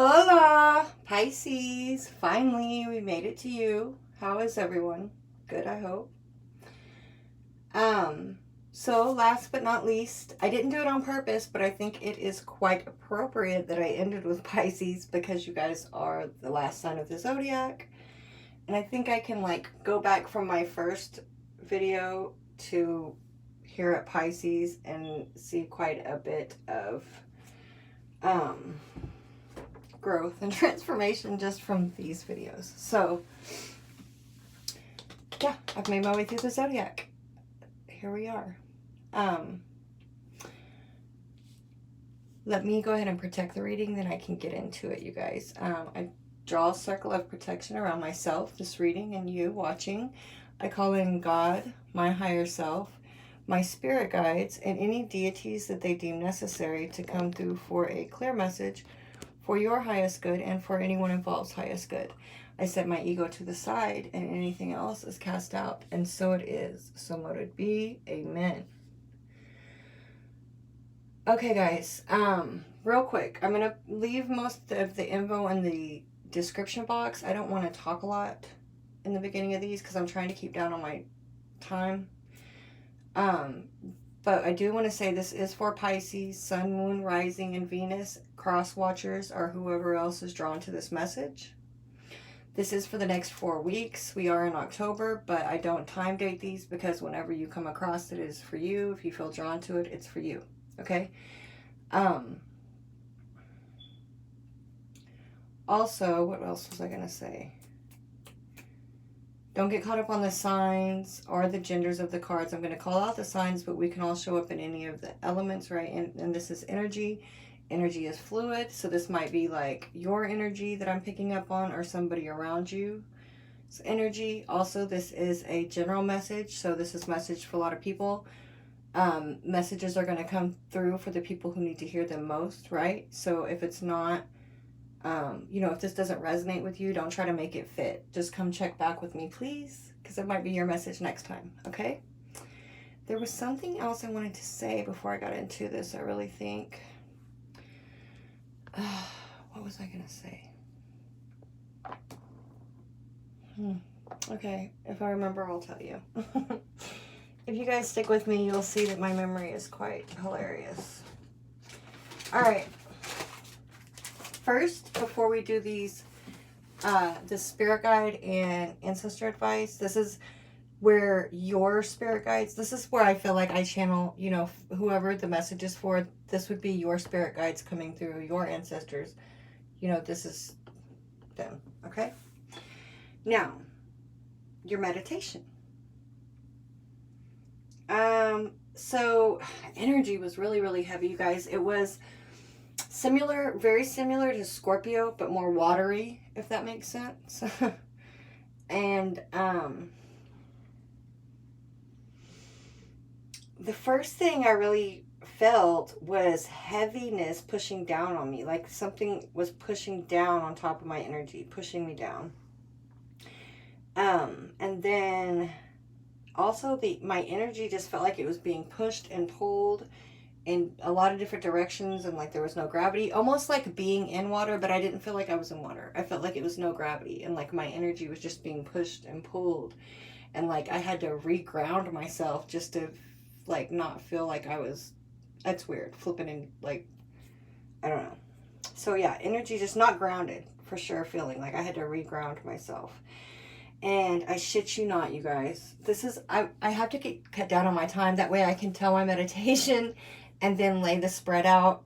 Hola, Pisces. Finally, we made it to you. How is everyone? Good, I hope. So last but not least, I didn't do it on purpose, but I think it is quite appropriate that I ended with Pisces because you guys are the last sign of the zodiac. And I think I can go back from my first video to here at Pisces and see quite a bit of growth and transformation just from these videos. So yeah, I've made my way through the zodiac. Here we are. Let me go ahead and protect the reading, then I can get into it, you guys. I draw a circle of protection around myself, this reading, and you watching. I call in God, my higher self, my spirit guides, and any deities that they deem necessary to come through for a clear message for your highest good and for anyone involved's highest good. I set my ego to the side and anything else is cast out, and so it is. So mote it be. Amen. Okay, guys, real quick, I'm going to leave most of the info in the description box. I don't want to talk a lot in the beginning of these because I'm trying to keep down on my time. But I do want to say this is for Pisces, Sun, Moon, Rising, and Venus, cross watchers, or whoever else is drawn to this message. This is for the next 4 weeks. We are in October, but I don't time date these because whenever you come across it is for you. If you feel drawn to it, it's for you. Okay? Also, what else was I going to say? Don't get caught up on the signs or the genders of the cards. I'm going to call out the signs, but we can all show up in any of the elements, right? And this is energy. Energy is fluid, so this might be like your energy that I'm picking up on or somebody around you. It's energy. Also, this is a general message, so this is message for a lot of people. Messages are going to come through for the people who need to hear them most, right? So if it's not, if this doesn't resonate with you, don't try to make it fit. Just come check back with me, please, because it might be your message next time, okay? There was something else I wanted to say before I got into this, I really think. What was I going to say? Okay, if I remember, I'll tell you. If you guys stick with me, you'll see that my memory is quite hilarious. All right. First, before we do these, the spirit guide and ancestor advice, this is where your spirit guides, this is where I feel like I channel, whoever the message is for, this would be your spirit guides coming through, your ancestors. This is them, okay? Now, your meditation. So energy was really, really heavy, you guys. It was similar, very similar to Scorpio, but more watery, if that makes sense. And, the first thing I really felt was heaviness pushing down on me. Like something was pushing down on top of my energy, pushing me down. And then also my energy just felt like it was being pushed and pulled in a lot of different directions, and like there was no gravity, almost like being in water, but I didn't feel like I was in water. I felt like it was no gravity, and like my energy was just being pushed and pulled, and like I had to reground myself just to like not feel like I was, that's weird, flipping in, like, I don't know. So yeah, energy just not grounded, for sure, feeling like I had to reground myself. And I shit you not, you guys, this is, I have to get cut down on my time, that way I can tell my meditation and then lay the spread out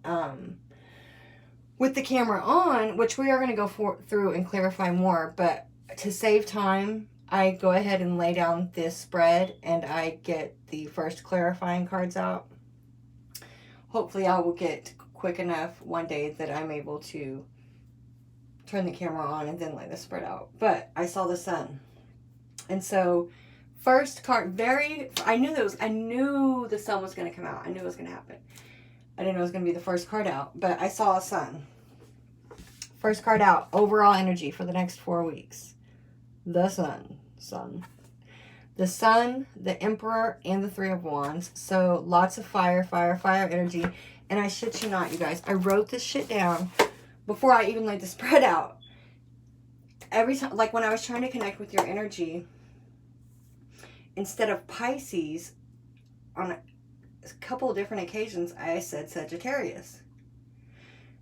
with the camera on, which we are going to go through and clarify more, but to save time, I go ahead and lay down this spread and I get the first clarifying cards out. Hopefully I will get quick enough one day that I'm able to turn the camera on and then lay the spread out. But I saw the sun. And so first card, I knew the sun was going to come out. I knew it was going to happen. I didn't know it was going to be the first card out, but I saw a sun. First card out, overall energy for the next 4 weeks. The sun. The sun, the emperor, and the 3 of wands. So lots of fire energy. And I shit you not, you guys, I wrote this shit down before I even laid the spread out, every time, like when I was trying to connect with your energy, instead of Pisces, on a couple of different occasions, I said Sagittarius.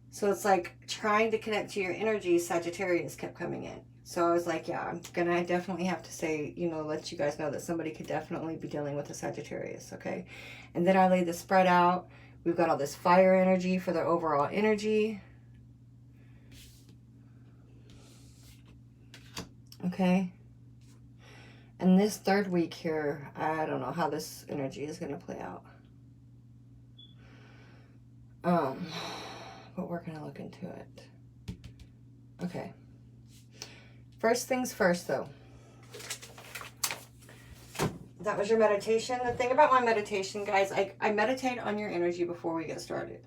So it's like trying to connect to your energy, Sagittarius kept coming in. So I was like, yeah, I'm gonna definitely have to say, you know, let you guys know that somebody could definitely be dealing with a Sagittarius, okay? And then I laid the spread out. We've got all this fire energy for the overall energy. Okay. And this third week here, I don't know how this energy is going to play out. But we're going to look into it. Okay. First things first, though. That was your meditation. The thing about my meditation, guys, I meditate on your energy before we get started.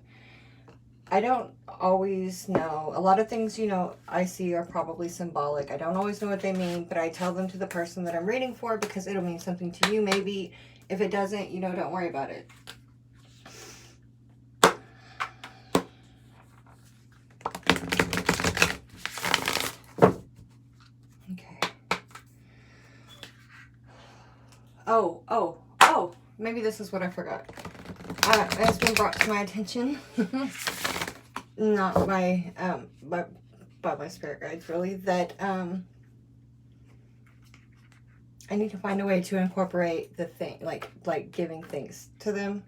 I don't always know. A lot of things, you know, I see are probably symbolic. I don't always know what they mean, but I tell them to the person that I'm reading for because it'll mean something to you. Maybe if it doesn't, you know, don't worry about it. Okay. Oh, maybe this is what I forgot. It's been brought to my attention. Not by my spirit guides, really, that I need to find a way to incorporate the thing, like giving things to them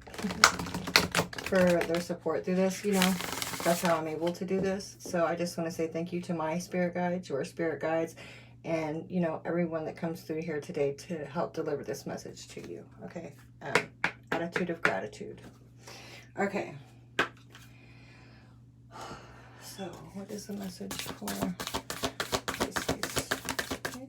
for their support through this, you know. That's how I'm able to do this. So I just want to say thank you to my spirit guides, your spirit guides, and, you know, everyone that comes through here today to help deliver this message to you. Okay. Attitude of gratitude. Okay. So, what is the message for Pisces? Okay.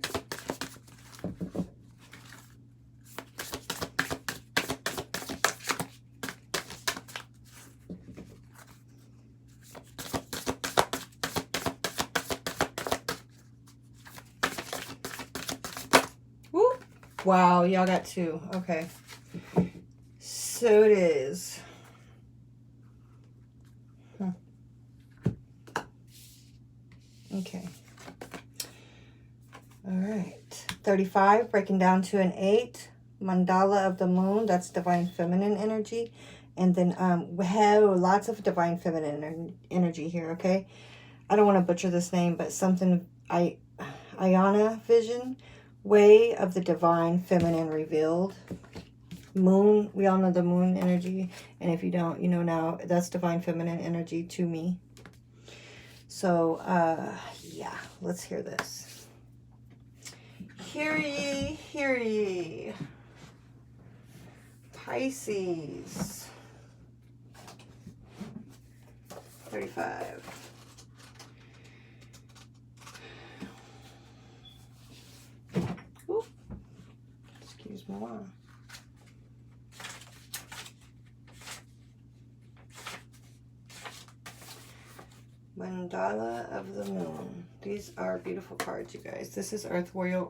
Woo! Wow, y'all got two. Okay. So it is. Okay. All right. 35, breaking down to an 8. Mandala of the moon, that's divine feminine energy. And then we have lots of divine feminine energy here, okay? I don't want to butcher this name, but something, Ayana vision, way of the divine feminine revealed. Moon, we all know the moon energy. And if you don't, you know now, that's divine feminine energy to me. So, yeah, let's hear this. Hear ye, hear ye. Pisces. 35. Ooh. Excuse me. Mandala of the Moon. These are beautiful cards, you guys. This is Earth Warrior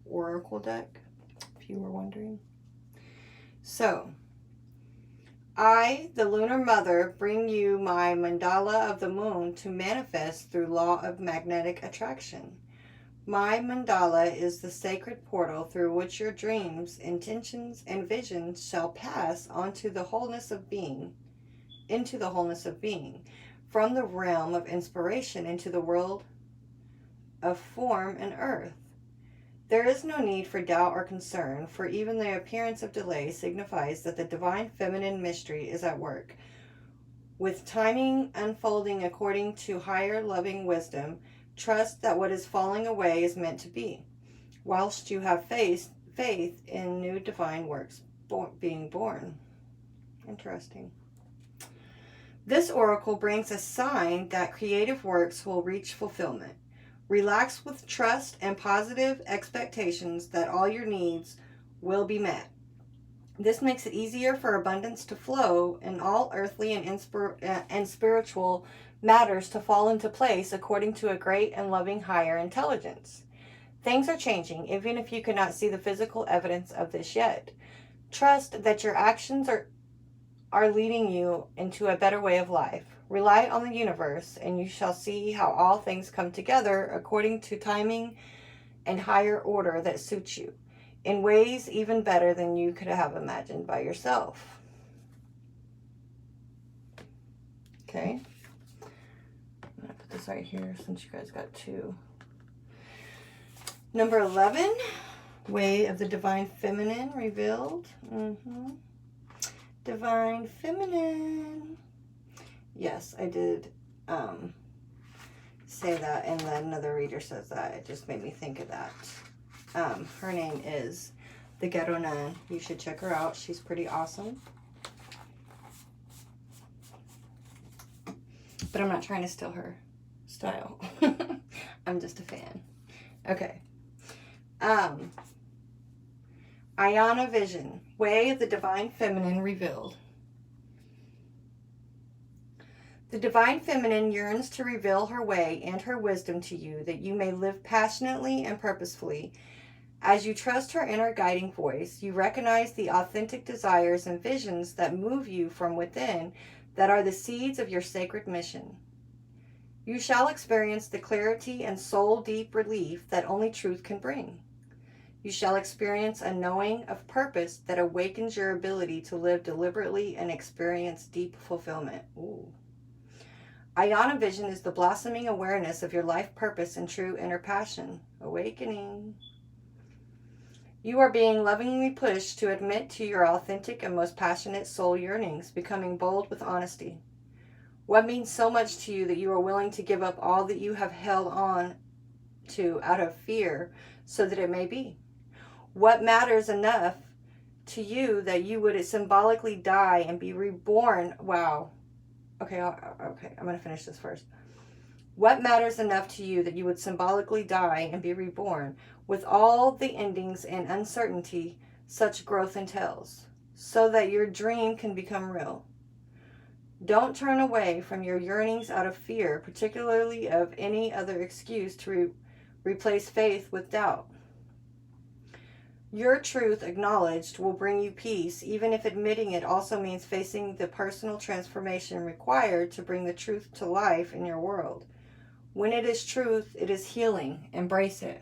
Oracle deck, if you were wondering. So, I, the Lunar Mother, bring you my Mandala of the Moon to manifest through law of magnetic attraction. My mandala is the sacred portal through which your dreams, intentions, and visions shall pass onto the wholeness of being. Into the wholeness of being, from the realm of inspiration into the world of form and earth. There is no need for doubt or concern, for even the appearance of delay signifies that the divine feminine mystery is at work. With timing unfolding according to higher loving wisdom, trust that what is falling away is meant to be, whilst you have faith in new divine works being born. Interesting. This oracle brings a sign that creative works will reach fulfillment. Relax with trust and positive expectations that all your needs will be met. This makes it easier for abundance to flow and all earthly and spiritual matters to fall into place according to a great and loving higher intelligence. Things are changing, even if you cannot see the physical evidence of this yet. Trust that your actions are leading you into a better way of life. Rely on the universe, and you shall see how all things come together according to timing and higher order that suits you, in ways even better than you could have imagined by yourself. Okay. I'm going to put this right here since you guys got two. Number 11, Way of the Divine Feminine revealed. Divine Feminine. Yes, I did say that, and then another reader says that. It just made me think of that. Her name is the Ghetto Nun. You should check her out. She's pretty awesome. But I'm not trying to steal her style. I'm just a fan. Okay. Ayana Vision, Way of the Divine Feminine revealed. The Divine Feminine yearns to reveal her way and her wisdom to you, that you may live passionately and purposefully. As you trust her inner guiding voice, you recognize the authentic desires and visions that move you from within, that are the seeds of your sacred mission. You shall experience the clarity and soul-deep relief that only truth can bring. You shall experience a knowing of purpose that awakens your ability to live deliberately and experience deep fulfillment. Ooh. Ayana Vision is the blossoming awareness of your life purpose and true inner passion. Awakening. You are being lovingly pushed to admit to your authentic and most passionate soul yearnings, becoming bold with honesty. What means so much to you that you are willing to give up all that you have held on to out of fear so that it may be? What matters enough to you that you would symbolically die and be reborn? Wow. Okay, I'm going to finish this first. What matters enough to you that you would symbolically die and be reborn, with all the endings and uncertainty such growth entails, so that your dream can become real? Don't turn away from your yearnings out of fear, particularly of any other excuse to replace faith with doubt. Your truth acknowledged will bring you peace, even if admitting it also means facing the personal transformation required to bring the truth to life in your world. When it is truth, it is healing. Embrace it.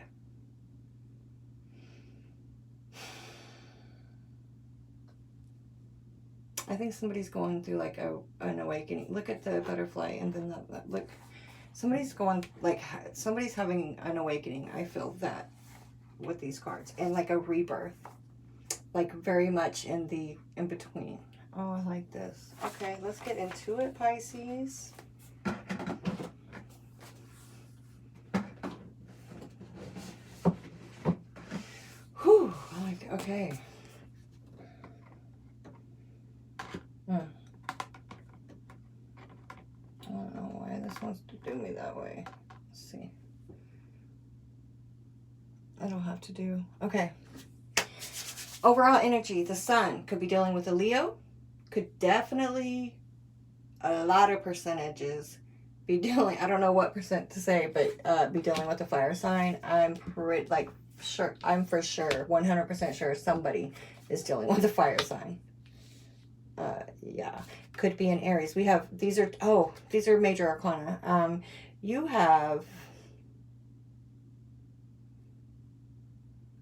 I think somebody's going through like an awakening. Look at the butterfly, and then look. Somebody's having an awakening. I feel that with these cards, and like a rebirth, like very much in between. Oh, I like this. Okay, let's get into it, Pisces. Whew, I like it. Okay. I don't know why this wants to do me that way. Let's see. I don't have to do. Okay. Overall energy. The sun could be dealing with a Leo. Could definitely, a lot of percentages, be dealing, I don't know what percent to say, but be dealing with a fire sign. I'm for sure 100% sure somebody is dealing with a fire sign. Yeah. Could be an Aries. We have, these are major arcana. You have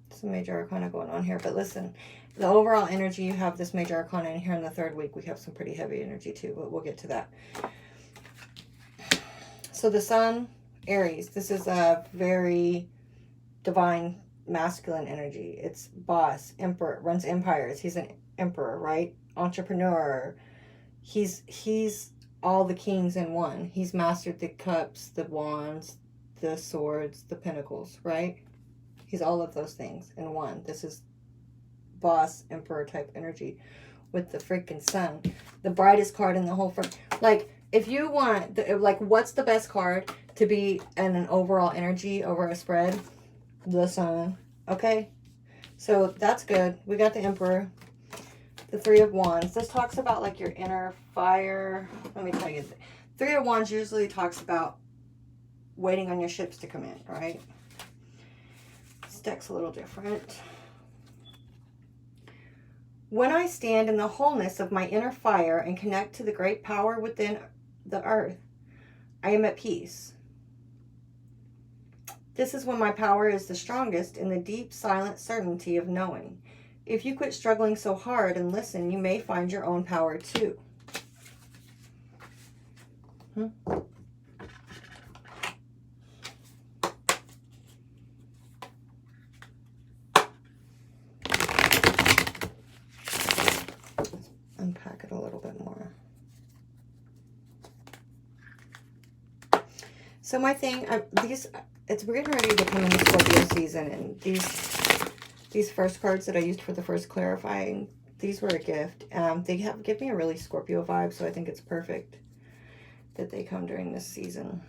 some major arcana going on here, but listen, the overall energy, you have this major arcana in here in the third week. We have some pretty heavy energy too, but we'll get to that. So the sun, Aries, this is a very divine masculine energy. It's boss, emperor, runs empires. He's an emperor, right? Entrepreneur. He's all the kings in one. He's mastered the cups, the wands, the swords, the pentacles, right? He's all of those things in one. This is boss, emperor type energy with the freaking sun. The brightest card in the whole front. Like, if you want, what's the best card to be in an overall energy over a spread? The sun. Okay? So, that's good. We got the emperor. The Three of Wands. This talks about, like, your inner fire. Let me tell you. Three of Wands usually talks about waiting on your ships to come in, right? This deck's a little different. When I stand in the wholeness of my inner fire and connect to the great power within the earth, I am at peace. This is when my power is the strongest, in the deep, silent certainty of knowing. If you quit struggling so hard and listen, you may find your own power too. Unpack it a little bit more. So my thing, it's getting ready to come into Scorpio season, and these first cards that I used for the first clarifying, these were a gift. They give me a really Scorpio vibe, so I think it's perfect that they come during this season.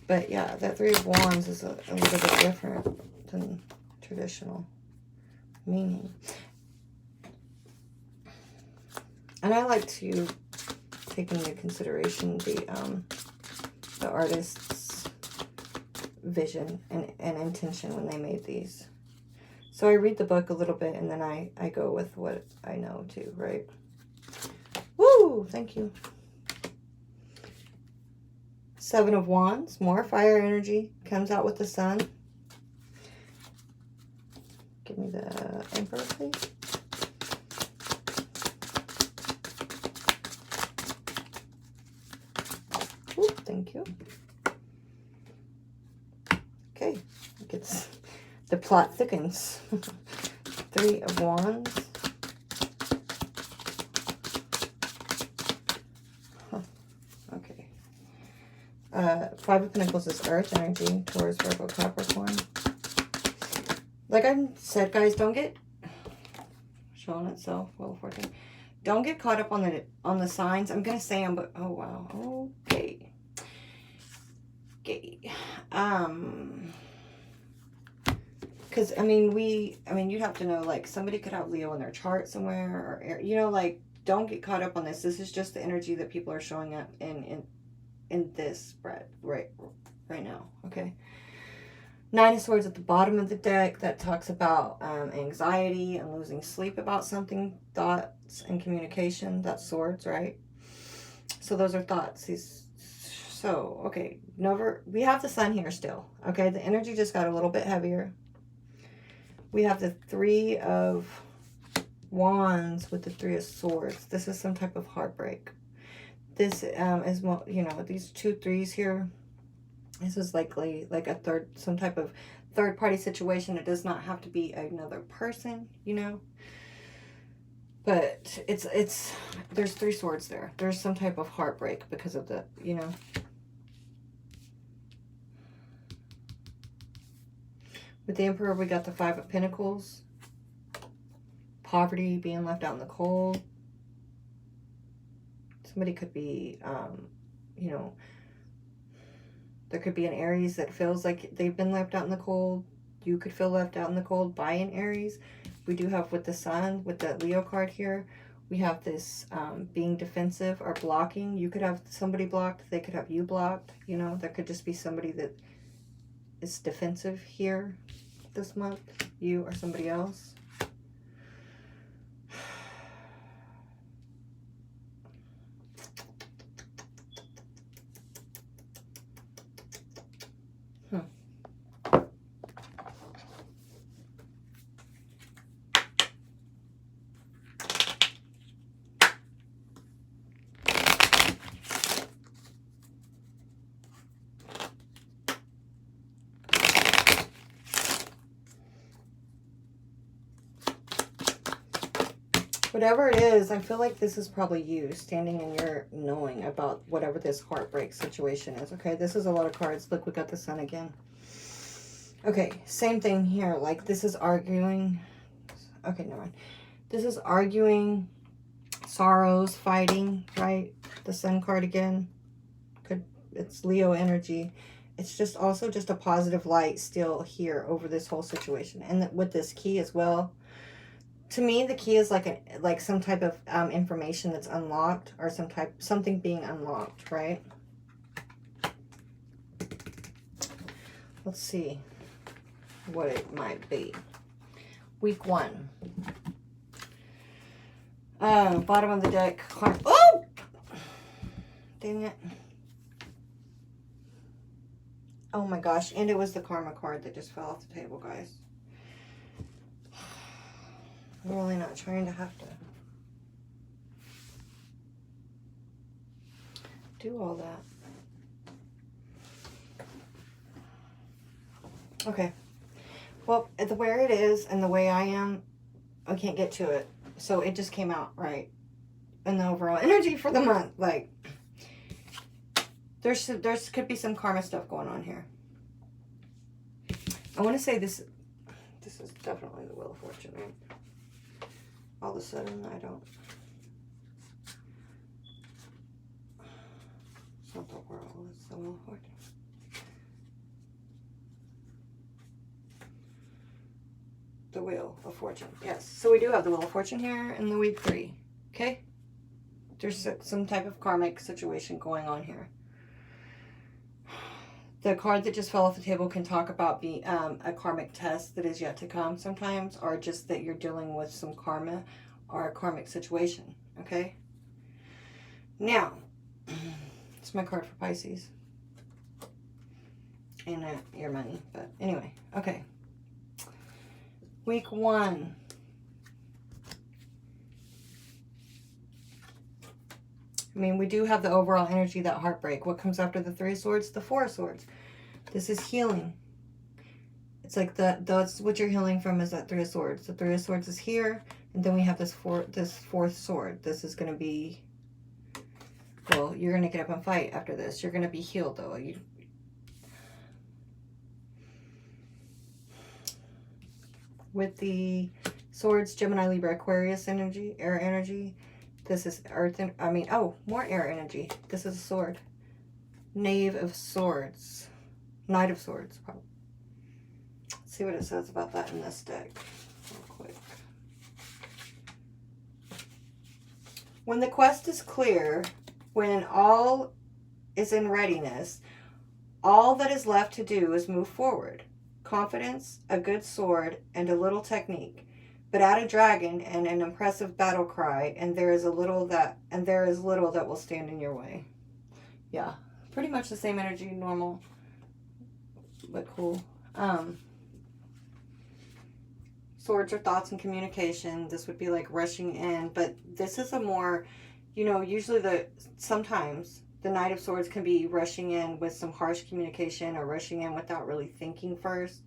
But yeah, that Three of Wands is a little bit different than traditional meaning. And I like to take into consideration the artist's vision and intention when they made these. So I read the book a little bit, and then I go with what I know too, right? Woo! Thank you. Seven of Wands, more fire energy comes out with the sun. Give me the Emperor, please. Ooh, thank you. Okay, the plot thickens. Three of Wands. Huh. Okay. Five of Pentacles is Earth energy. Taurus, Virgo, Capricorn. Like I said, guys, don't get showing itself. Well, 14. Don't get caught up on the signs. I'm gonna say them, but oh wow. Okay. Okay. Because I mean, you'd have to know, like, somebody could have Leo in their chart somewhere, or you know, like, don't get caught up on this. This is just the energy that people are showing up in this spread right now. Okay. Nine of Swords at the bottom of the deck. That talks about anxiety and losing sleep about something, thoughts and communication. That's Swords, right? So those are thoughts. So, okay. We have the Sun here still. Okay. The energy just got a little bit heavier. We have the Three of Wands with the Three of Swords. This is some type of heartbreak. This is, you know, these 2 3s here. This is likely like some type of third party situation. It does not have to be another person, you know. But there's 3 swords there. There's some type of heartbreak because of the, you know. With the Emperor, we got the Five of Pentacles. Poverty, being left out in the cold. Somebody could be, you know, there could be an Aries that feels like they've been left out in the cold. You could feel left out in the cold by an Aries. We do have with the Sun, with the Leo card here, we have this being defensive or blocking. You could have somebody blocked. They could have you blocked. You know, there could just be somebody that is defensive here this month. You or somebody else. Whatever it is, I feel like this is probably you standing in your knowing about whatever this heartbreak situation is. Okay, this is a lot of cards. Look, we got the Sun again. Okay, same thing here. Like, this is arguing. Okay, never mind. This is arguing, sorrows, fighting, right? The Sun card again. It's Leo energy. It's just also just a positive light still here over this whole situation. And with this key as well. To me, the key is like some type of information that's unlocked, or something being unlocked, right? Let's see. what it might be. Week 1. Bottom of the deck. Oh! Dang it. Oh my gosh. And it was the karma card that just fell off the table, guys. I'm really not trying to have to do all that. Okay. Well, where it is and the way I am, I can't get to it. So it just came out right. And the overall energy for the month, like, there's could be some karma stuff going on here. I want to say this is definitely the Wheel of Fortune, right? All of a sudden, I don't. It's not the World, it's the Wheel of Fortune. The Wheel of Fortune, yes. So we do have the Wheel of Fortune here in the week 3, okay? There's some type of karmic situation going on here. The card that just fell off the table can talk about a karmic test that is yet to come sometimes, or just that you're dealing with some karma or a karmic situation, okay? Now, it's my card for Pisces. And your money, but anyway, okay. Week 1. I mean, we do have the overall energy, that heartbreak. What comes after the 3 of Swords? The 4 of Swords. This is healing. It's like that's what you're healing from, is that 3 of Swords. The 3 of Swords is here, and then we have this 4th sword. This is going to be, well, you're going to get up and fight after this. You're going to be healed, though. With the Swords, Gemini, Libra, Aquarius energy, air energy. This is earth, more air energy. This is a sword. Knave of Swords. Knight of Swords, probably. Let's see what it says about that in this deck real quick. When the quest is clear, when all is in readiness, all that is left to do is move forward. Confidence, a good sword, and a little technique. But add a dragon and an impressive battle cry, and there is little that will stand in your way. Yeah, pretty much the same energy, normal, but cool. Swords are thoughts and communication. This would be like rushing in, but this is a more, usually sometimes the Knight of Swords can be rushing in with some harsh communication, or rushing in without really thinking first.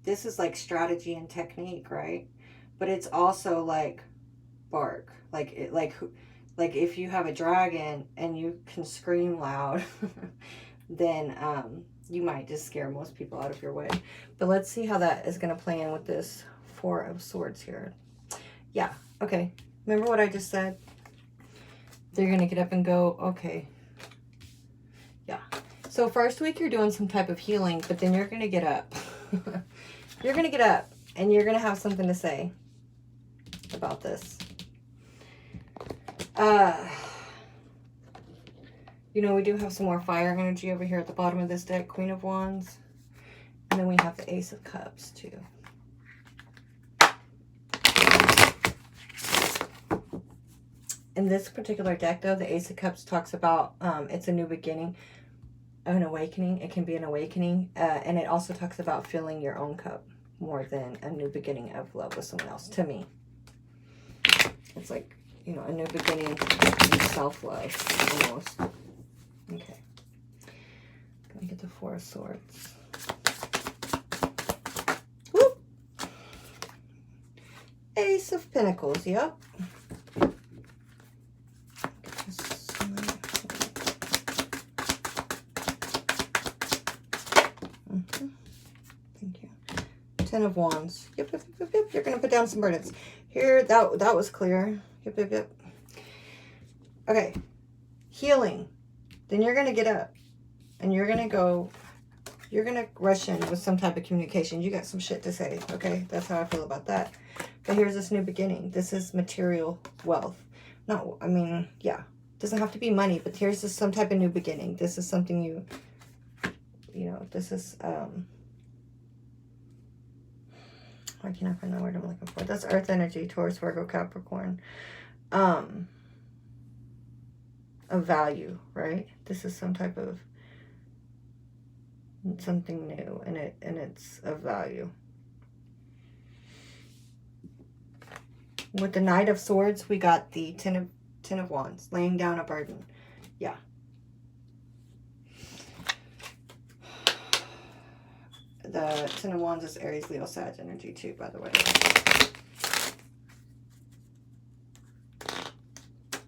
This is like strategy and technique, right? But it's also like bark, like if you have a dragon and you can scream loud, then you might just scare most people out of your way. But let's see how that is going to play in with this 4 of Swords here. Yeah, okay. Remember what I just said? They're going to get up and go, okay. Yeah. So first week you're doing some type of healing, but then you're going to get up. You're going to get up and you're going to have something to say about this. We do have some more fire energy over here at the bottom of this deck. Queen of Wands. And then we have the Ace of Cups too. In this particular deck though, the Ace of Cups talks about it's a new beginning, an awakening. It can be an awakening. And it also talks about filling your own cup more than a new beginning of love with someone else, to me. It's like, a new beginning in self-love, almost. Okay. Gonna get the 4 of Swords. Whoop! Ace of Pentacles, yep. Thank you. 10 of Wands. Yep. You're gonna put down some burdens. Here, that was clear. Yep. Okay. Healing. Then you're gonna get up and you're gonna rush in with some type of communication. You got some shit to say, okay? That's how I feel about that. But here's this new beginning. This is material wealth. Yeah. Doesn't have to be money, but here's just some type of new beginning. This is something this is Why can't I find the word I'm looking for? That's earth energy, Taurus, Virgo, Capricorn. Of value, right? This is some type of something new, and it's of value. With the Knight of Swords, we got the Ten of Wands, laying down a burden. Yeah. The Ten of Wands is Aries, Leo, Sag energy too, by the way.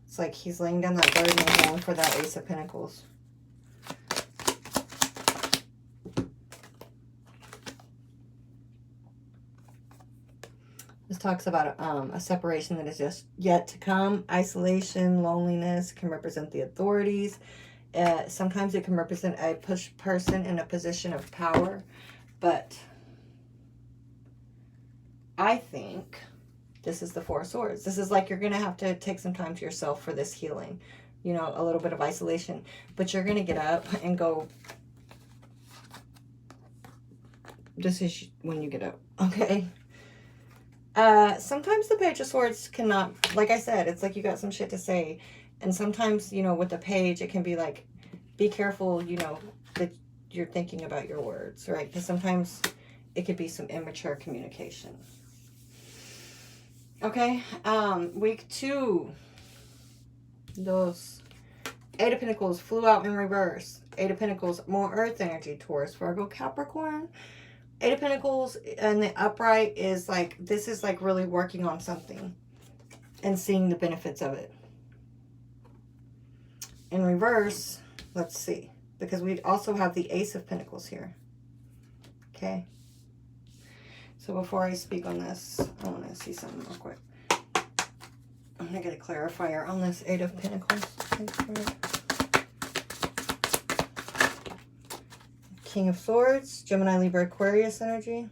It's like he's laying down that burden and going for that Ace of Pentacles. This talks about a separation that is just yet to come. Isolation, loneliness can represent the authorities. Sometimes it can represent a person in a position of power. But I think this is the Four of Swords. This is like you're going to have to take some time to yourself for this healing. You know, a little bit of isolation. But you're going to get up and go. This is when you get up. Okay. Sometimes the Page of Swords cannot, like I said, it's like you got some shit to say. And sometimes, you know, with the page, it can be like, be careful, you know, that you're thinking about your words, right? Because sometimes it could be some immature communication. Okay, week 2. Those Eight of Pentacles flew out in reverse. Eight of Pentacles, more earth energy, Taurus, Virgo, Capricorn. Eight of Pentacles and the upright is like, this is like really working on something and seeing the benefits of it. In reverse, let's see, because we also have the Ace of Pentacles here. Okay. So before I speak on this, I want to see something real quick. I'm going to get a clarifier on this Eight of Pentacles. King of Swords, Gemini, Libra, Aquarius energy.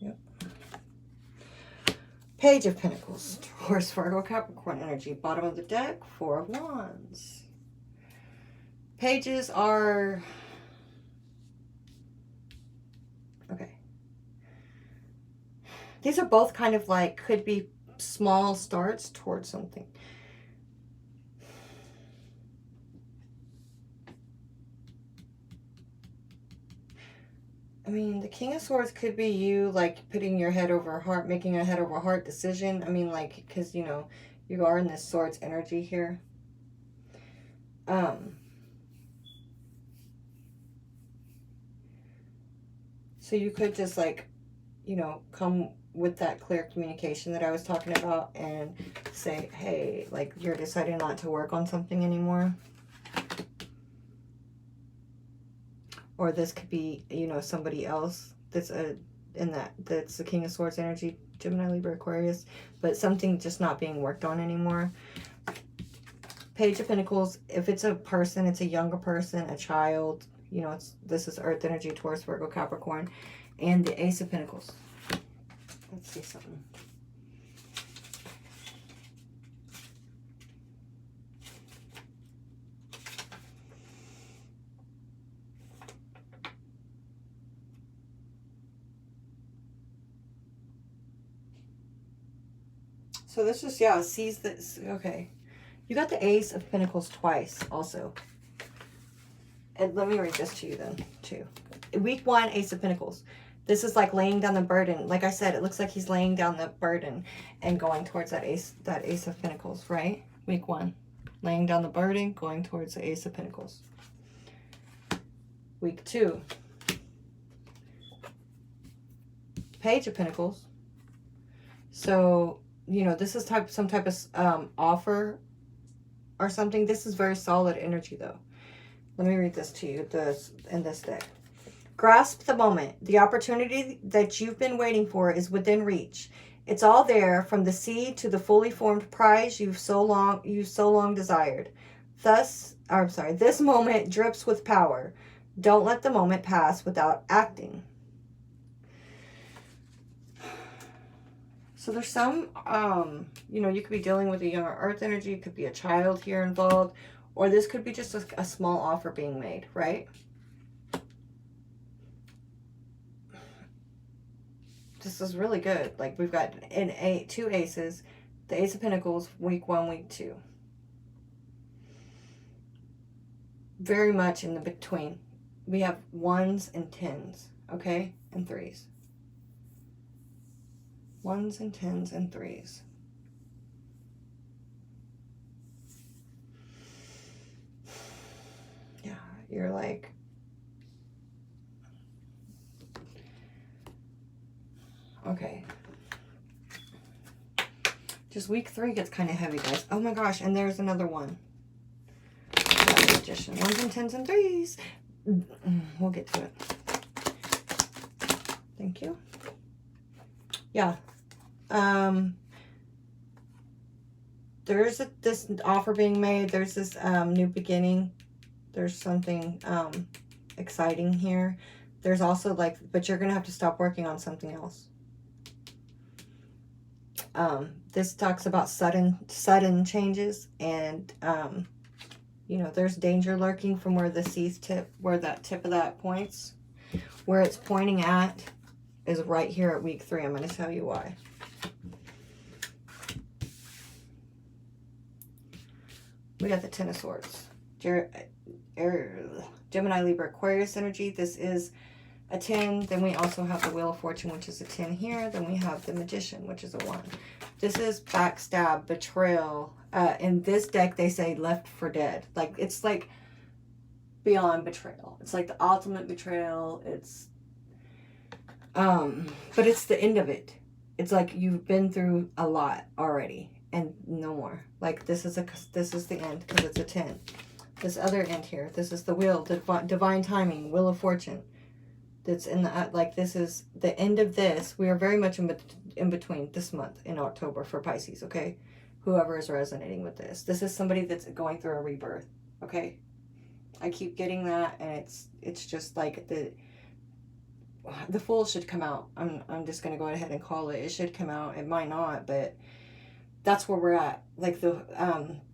Yep. Page of Pentacles, Taurus, Virgo, Capricorn energy. Bottom of the deck, Four of Wands. Pages are... okay. These are both kind of like, could be small starts towards something. I mean, the King of Swords could be you, like, putting your head over heart, making a head over heart decision. I mean, like, because, you know, you are in this Swords energy here. So you could just, like, you know, come with that clear communication that I was talking about and say, hey, like, you're deciding not to work on something anymore. Or this could be, you know, somebody else that's that's the King of Swords energy, Gemini, Libra, Aquarius, but something just not being worked on anymore. Page of Pentacles, if it's a person, it's a younger person, a child, you know, this is Earth energy, Taurus, Virgo, Capricorn, and the Ace of Pentacles. Let's see something. So this is, yeah, sees this. Okay. You got the Ace of Pentacles twice also. And let me read this to you then, too. Week 1, Ace of Pentacles. This is like laying down the burden. Like I said, it looks like he's laying down the burden and going towards that Ace of Pentacles, right? Week 1. Laying down the burden, going towards the Ace of Pentacles. Week 2. Page of Pentacles. So, you know, this is some type of offer or something. This is very solid energy, though. Let me read this to you in this deck. Grasp the moment. The opportunity that you've been waiting for is within reach. It's all there, from the seed to the fully formed prize you've so long desired. This moment drips with power. Don't let the moment pass without acting. So there's some, you know, you could be dealing with a younger earth energy. It could be a child here involved. Or this could be just a small offer being made, right? This is really good. Like, we've got two aces. The Ace of Pentacles, week 1, week 2. Very much in the between. We have 1s and 10s, okay? And 3s. 1s and 10s and 3s. Yeah, you're like... Okay. Just week 3 gets kind of heavy, guys. Oh my gosh, and there's another one. Magician. 1s and 10s and 3s. We'll get to it. Thank you. Yeah. There's this offer being made. There's this new beginning. There's something exciting here. There's also like, but you're going to have to stop working on something else. This talks about sudden changes, and you know, there's danger lurking from where the C's tip, where that tip of that points. Where it's pointing at is right here at week 3. I'm going to tell you why. We got the Ten of Swords. Gemini, Libra, Aquarius energy. This is a 10. Then we also have the Wheel of Fortune, which is a 10 here. Then we have the Magician, which is a 1. This is backstab, betrayal. In this deck, they say left for dead. Like, it's like beyond betrayal. It's like the ultimate betrayal. It's, but it's the end of it. It's like you've been through a lot already and no more. Like, this is the end because it's a 10. This other end here, this is the wheel, divine timing, Wheel of Fortune. That's in the, like, this is the end of this. We are very much in between this month in October for Pisces, okay? Whoever is resonating with this. This is somebody that's going through a rebirth, okay? I keep getting that, and it's just like the Fool should come out. I'm just going to go ahead and call it. It should come out. It might not, but that's where we're at. Like,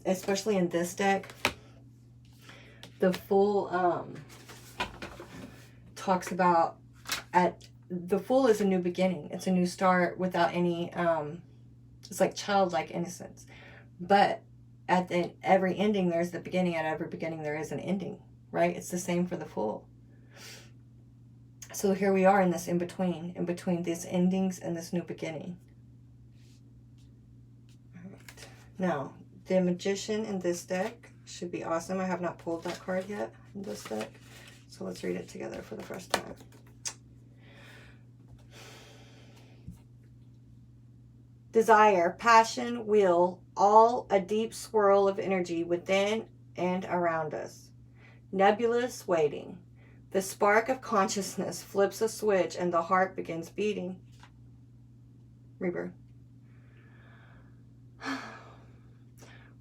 especially in this deck, the Fool talks about the Fool is a new beginning. It's a new start without any it's like childlike innocence. But at every ending there's the beginning. At every beginning there is an ending, right? It's the same for the Fool. So here we are in this in between these endings and this new beginning. All right. Now, the Magician in this deck should be awesome. I have not pulled that card yet in this deck. So let's read it together for the first time. Desire, passion, will, all a deep swirl of energy within and around us. Nebulous waiting. The spark of consciousness flips a switch and the heart begins beating. Rebirth.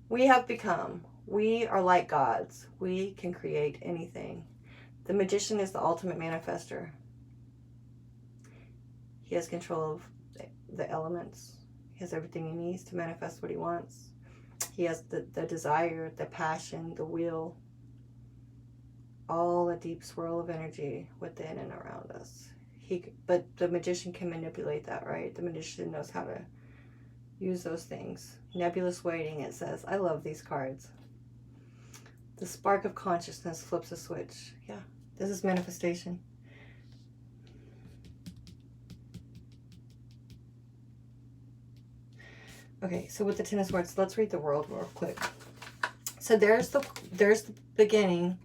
We have become. We are like gods. We can create anything. The Magician is the ultimate manifester. He has control of the elements. He has everything he needs to manifest what he wants. He has the desire, the passion, the will. All a deep swirl of energy within and around us. But the Magician can manipulate that, right? The Magician knows how to use those things. Nebulous waiting, it says. I love these cards. The spark of consciousness flips a switch. Yeah, this is manifestation. Okay, so with the Ten of Swords, let's read the world real quick. So there's the beginning.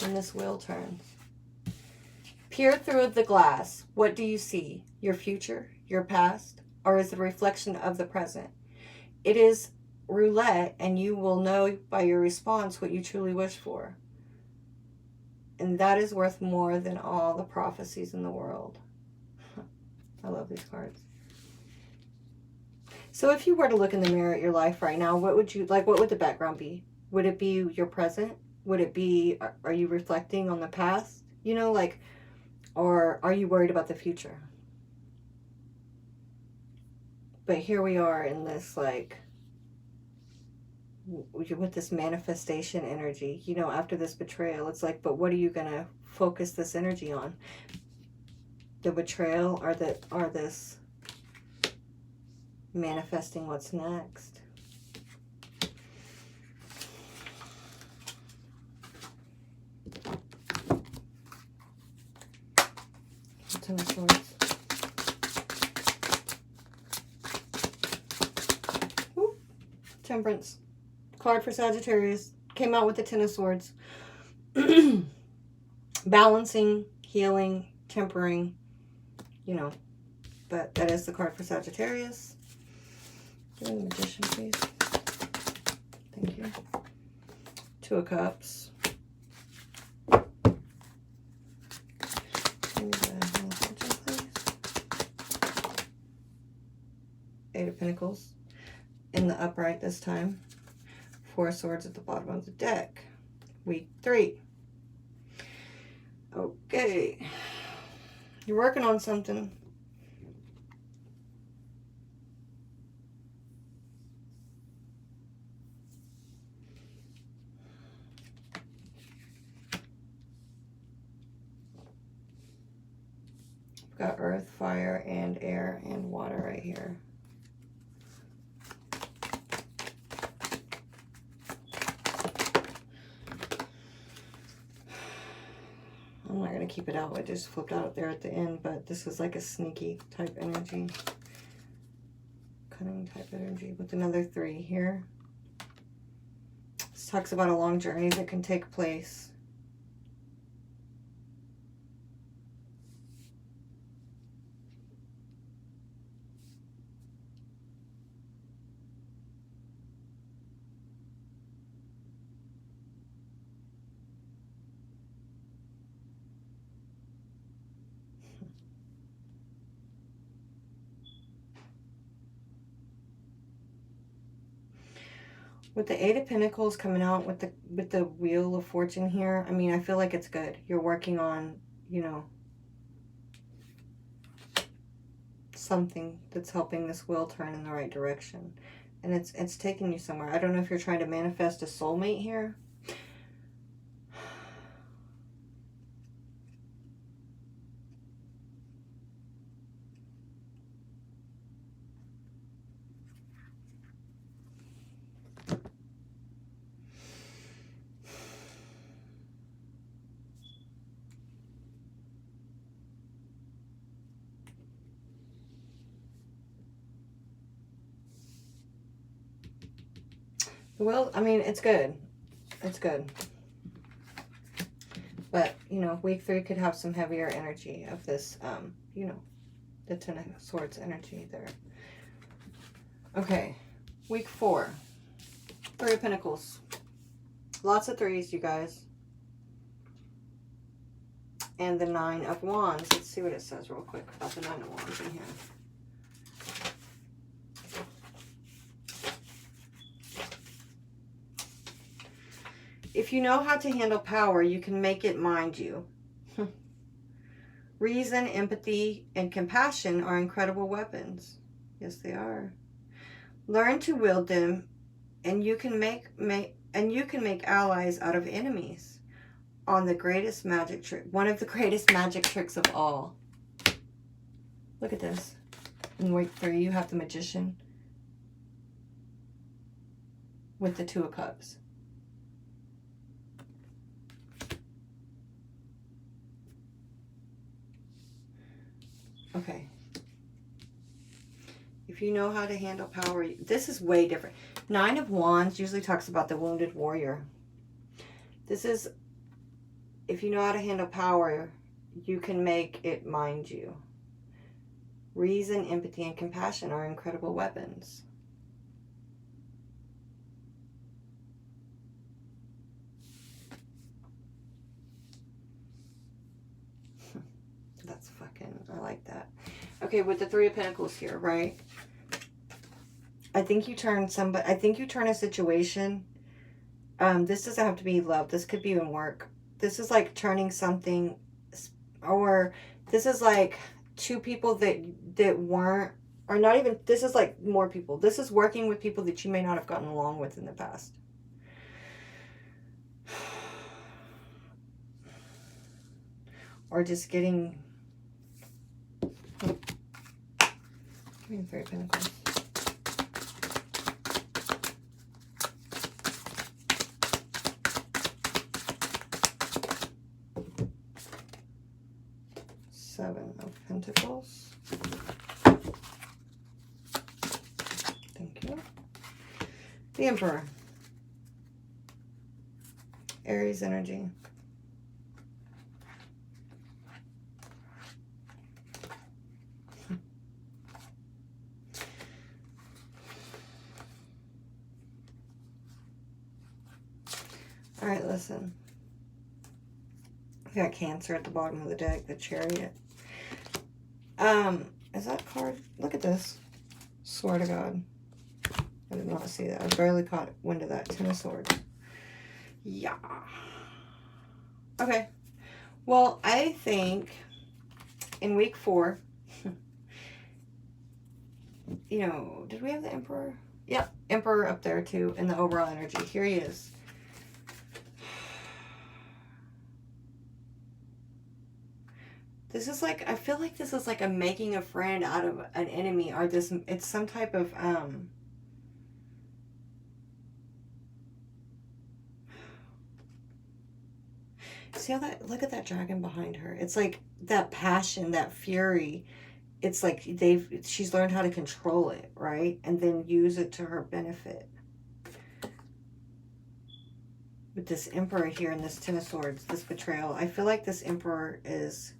And this wheel turns. Peer through the glass. What do you see? Your future? Your past? Or is it a reflection of the present? It is roulette, and you will know by your response what you truly wish for. And that is worth more than all the prophecies in the world. I love these cards. So if you were to look in the mirror at your life right now, what would the background be? Would it be your present? Would it be, are you reflecting on the past? You know, like, Or are you worried about the future? But here we are in this, like, with this manifestation energy, you know, after this betrayal. It's like, but what are you going to focus this energy on? The betrayal or this manifesting what's next? Ten of Swords. Ooh. Temperance. Card for Sagittarius. Came out with the Ten of Swords. Balancing, healing, tempering, you know. But that is the card for Sagittarius. Give me the Magician, please. Thank you. Two of Cups. Give me the Magician, please. Eight of Pentacles. In the upright this time. Four of Swords at the bottom of the deck. Week 3. Okay. You're working on something. We've got earth, fire, and air, and water right here. I'm not going to keep it out. It just flipped out there at the end, but this is like a sneaky type energy. Cunning type energy with another 3 here. This talks about a long journey that can take place. With the Eight of Pentacles coming out with the Wheel of Fortune here, I mean, I feel like it's good. You're working on, you know, something that's helping this wheel turn in the right direction. And it's taking you somewhere. I don't know if you're trying to manifest a soulmate here. Well, I mean, it's good. It's good. But, you know, week 3 could have some heavier energy of this, you know, the Ten of Swords energy there. Okay. Week 4. 3 of Pentacles. Lots of 3s, you guys. And the 9 of Wands. Let's see what it says real quick about the 9 of Wands in here. If you know how to handle power, you can make it mind you. Reason, empathy, and compassion are incredible weapons. Yes, they are. Learn to wield them, and you can make allies out of enemies. On the greatest magic trick, one of the greatest magic tricks of all. Look at this. In week 3, you have the Magician with the Two of Cups. Okay. If you know how to handle power, this is way different. 9 of Wands usually talks about the wounded warrior. This is, if you know how to handle power, you can make it mind you. Reason, empathy, and compassion are incredible weapons. That's fucking, I like that. Okay, with the 3 of Pentacles here, right? I think you turn a situation. This doesn't have to be love. This could be in work. This is like turning something Or this is like two people that weren't, or not even, this is like more people. This is working with people that you may not have gotten along with in the past. Or just getting, give me the Three of Pentacles. Seven of Pentacles. Thank you. The Emperor. Aries energy. All right, listen. We got Cancer at the bottom of the deck, the Chariot. Is that card? Look at this. Swear to God. I did not see that. I barely caught wind of that. Ten of Swords. Yeah. Okay. Well, I think in week 4, you know, did we have the Emperor? Yep, Emperor up there too in the overall energy. Here he is. This is like, I feel like this is like a making a friend out of an enemy, or this, it's some type of, see how that, look at that dragon behind her. It's like that passion, that fury. It's like she's learned how to control it, right? And then use it to her benefit. With this Emperor here and this Ten of Swords, this betrayal, I feel like this Emperor is,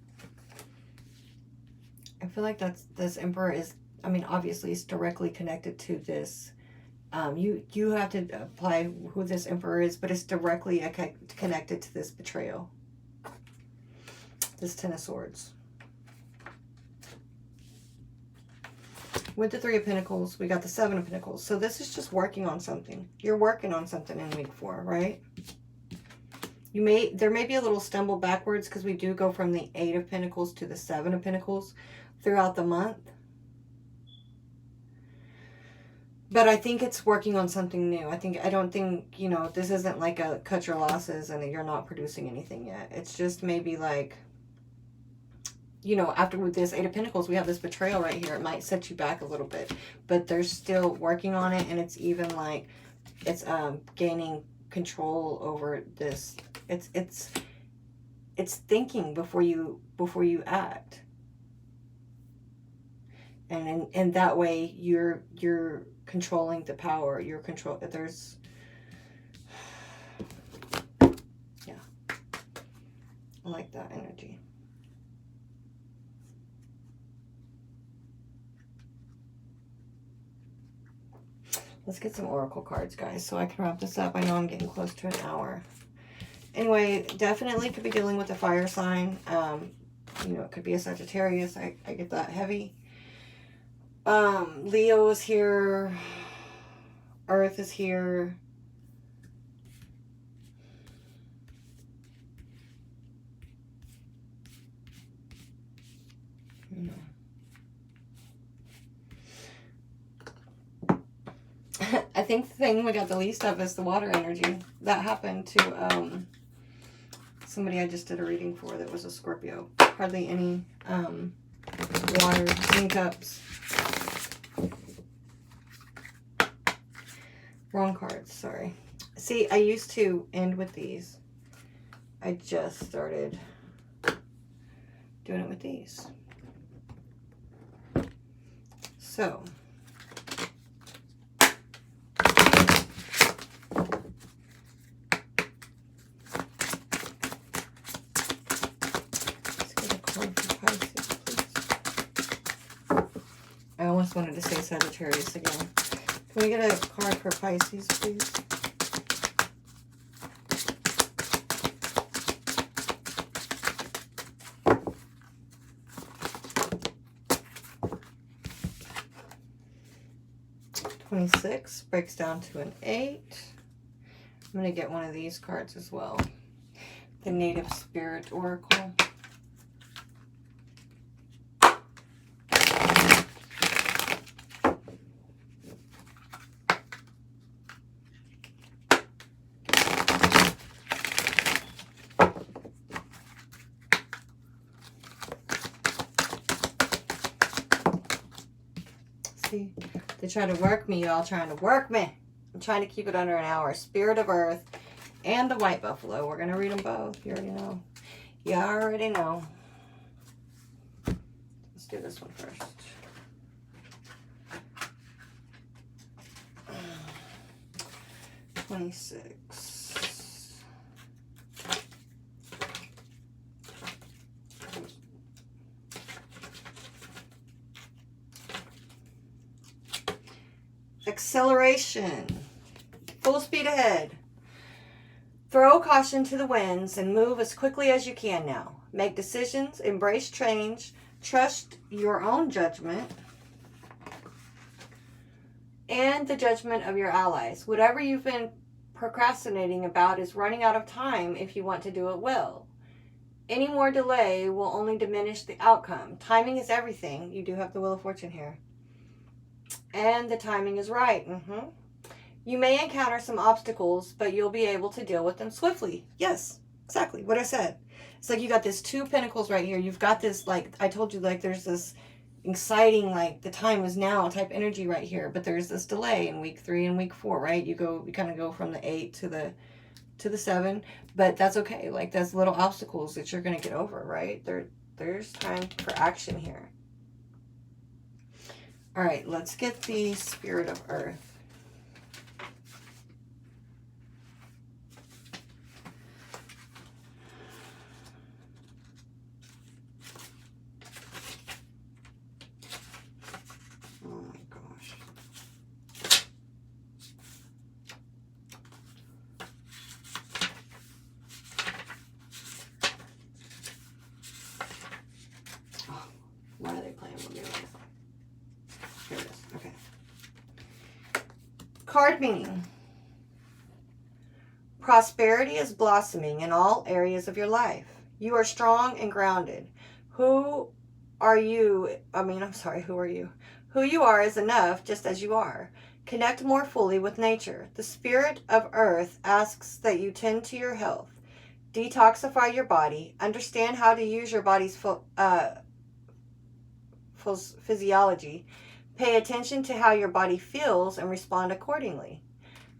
I feel like this Emperor is, I mean, obviously it's directly connected to this. You have to apply who this Emperor is, but it's directly connected to this betrayal. This Ten of Swords. With the Three of Pentacles, we got the Seven of Pentacles. So this is just working on something. You're working on something in week 4, right? There may be a little stumble backwards because we do go from the Eight of Pentacles to the Seven of Pentacles throughout the month. But I think it's working on something new. I don't think, you know, this isn't like a cut your losses and you're not producing anything yet. It's just maybe like, you know, after with this Eight of Pentacles, we have this betrayal right here. It might set you back a little bit, but they're still working on it. And it's even like, it's gaining control over this. It's thinking before you act. And in that way, you're controlling the power. You're there's, yeah, I like that energy. Let's get some oracle cards, guys, so I can wrap this up. I know I'm getting close to an hour. Anyway, definitely could be dealing with a fire sign. You know, it could be a Sagittarius. I get that heavy. Leo is here. Earth is here. I think the thing we got the least of is the water energy. That happened to somebody I just did a reading for that was a Scorpio. Hardly any water, any cups. Wrong cards, sorry. See, I used to end with these. I just started doing it with these. So, I almost wanted to say Sagittarius again. Can we get a card for Pisces, please? $26 breaks down to an 8. I'm going to get one of these cards as well. The Native Spirit Oracle. See, they try to work me, y'all trying to work me. I'm trying to keep it under an hour. Spirit of Earth and the White Buffalo. We're going to read them both. You already know. You already know. Let's do this one first. Uh, 26. Acceleration. Full speed ahead. Throw caution to the winds and move as quickly as you can now. Make decisions, embrace change, trust your own judgment and the judgment of your allies. Whatever you've been procrastinating about is running out of time if you want to do it well. Any more delay will only diminish the outcome. Timing is everything. You do have the Wheel of Fortune here. And the timing is right. You may encounter some obstacles, but you'll be able to deal with them swiftly. Yes, exactly what I said. It's like you got this 2 pentacles right here. You've got this, like I told you, like there's this exciting, like the time is now type energy right here. But there's this delay in week 3 and week 4, right? You kind of go from the 8 to the 7, but that's okay. Like that's little obstacles that you're going to get over, right? There's time for action here. All right, let's get the Spirit of Earth. Oh my gosh. Oh, why are they playing with me like that? Here it is. Okay. Card meaning. Prosperity is blossoming in all areas of your life. You are strong and grounded. Who are you? Who are you? Who you are is enough just as you are. Connect more fully with nature. The Spirit of Earth asks that you tend to your health. Detoxify your body. Understand how to use your body's physiology. Pay attention to how your body feels and respond accordingly.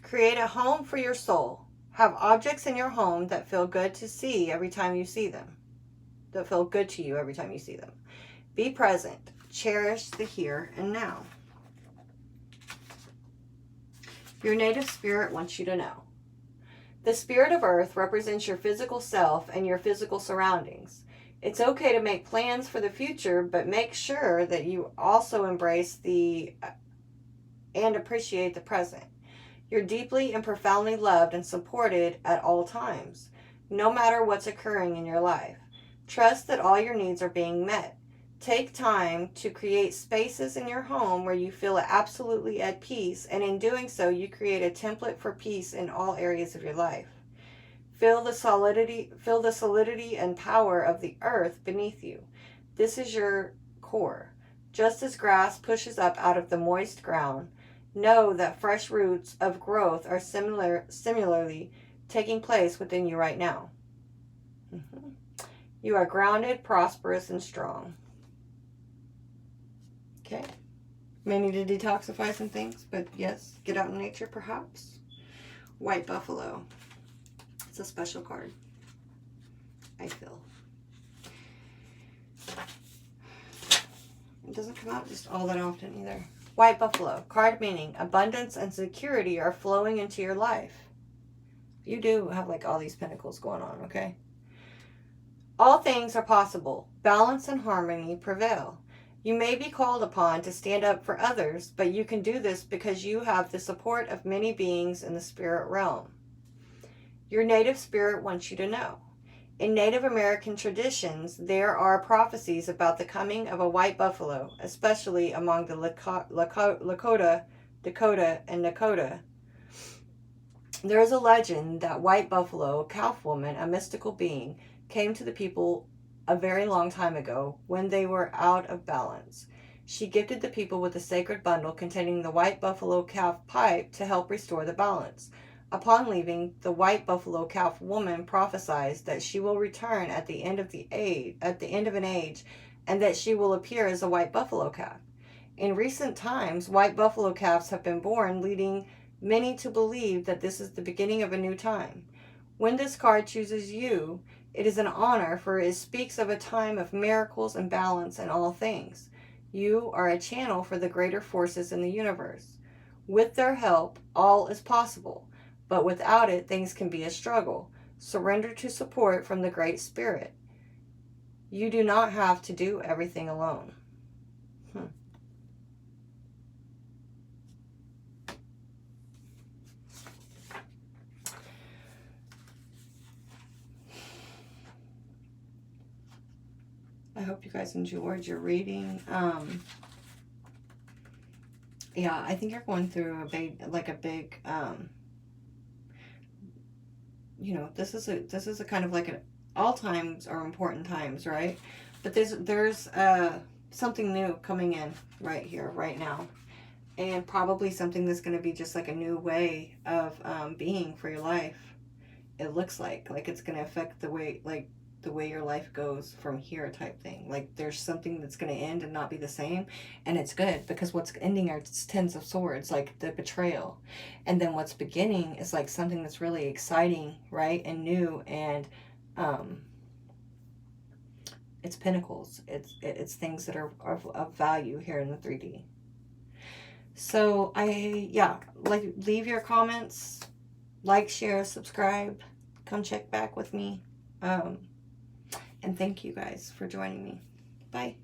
Create a home for your soul. Have objects in your home that feel good to see every time you see them. That feel good to you every time you see them. Be present. Cherish the here and now. Your native spirit wants you to know. The Spirit of Earth represents your physical self and your physical surroundings. It's okay to make plans for the future, but make sure that you also embrace and appreciate the present. You're deeply and profoundly loved and supported at all times, no matter what's occurring in your life. Trust that all your needs are being met. Take time to create spaces in your home where you feel absolutely at peace, and in doing so, you create a template for peace in all areas of your life. Feel the solidity and power of the earth beneath you. This is your core. Just as grass pushes up out of the moist ground, know that fresh roots of growth are similarly taking place within you right now. You are grounded, prosperous, and strong. Okay. May need to detoxify some things, but yes, get out in nature perhaps. White Buffalo. It's a special card, I feel. It doesn't come out just all that often either. White Buffalo, card meaning abundance and security are flowing into your life. You do have like all these pentacles going on, okay? All things are possible. Balance and harmony prevail. You may be called upon to stand up for others, but you can do this because you have the support of many beings in the spirit realm. Your native spirit wants you to know. In Native American traditions, there are prophecies about the coming of a white buffalo, especially among the Lakota, Dakota, and Nakota. There is a legend that white buffalo, a calf woman, a mystical being, came to the people a very long time ago when they were out of balance. She gifted the people with a sacred bundle containing the white buffalo calf pipe to help restore the balance. Upon leaving, the white buffalo calf woman prophesies that she will return at the end of an age, and that she will appear as a white buffalo calf. In recent times, white buffalo calves have been born, leading many to believe that this is the beginning of a new time. When this card chooses you, it is an honor, for it speaks of a time of miracles and balance in all things. You are a channel for the greater forces in the universe. With their help, all is possible, but without it, things can be a struggle. Surrender to support from the Great Spirit. You do not have to do everything alone. I hope you guys enjoyed your reading. Yeah, I think you're going through a big, you know, this is a kind of like all times are important times, right? But there's something new coming in right here, right now. And probably something that's going to be just like a new way of being for your life. It looks like it's going to affect the way, like, the way your life goes from here type thing. Like, there's something that's going to end and not be the same, and it's good, because what's ending are Tens of Swords, like the betrayal, and then what's beginning is like something that's really exciting, right, and new, and it's Pentacles. It's things that are of value here in the 3D. So like, leave your comments, like, share, subscribe, come check back with me. And thank you guys for joining me. Bye.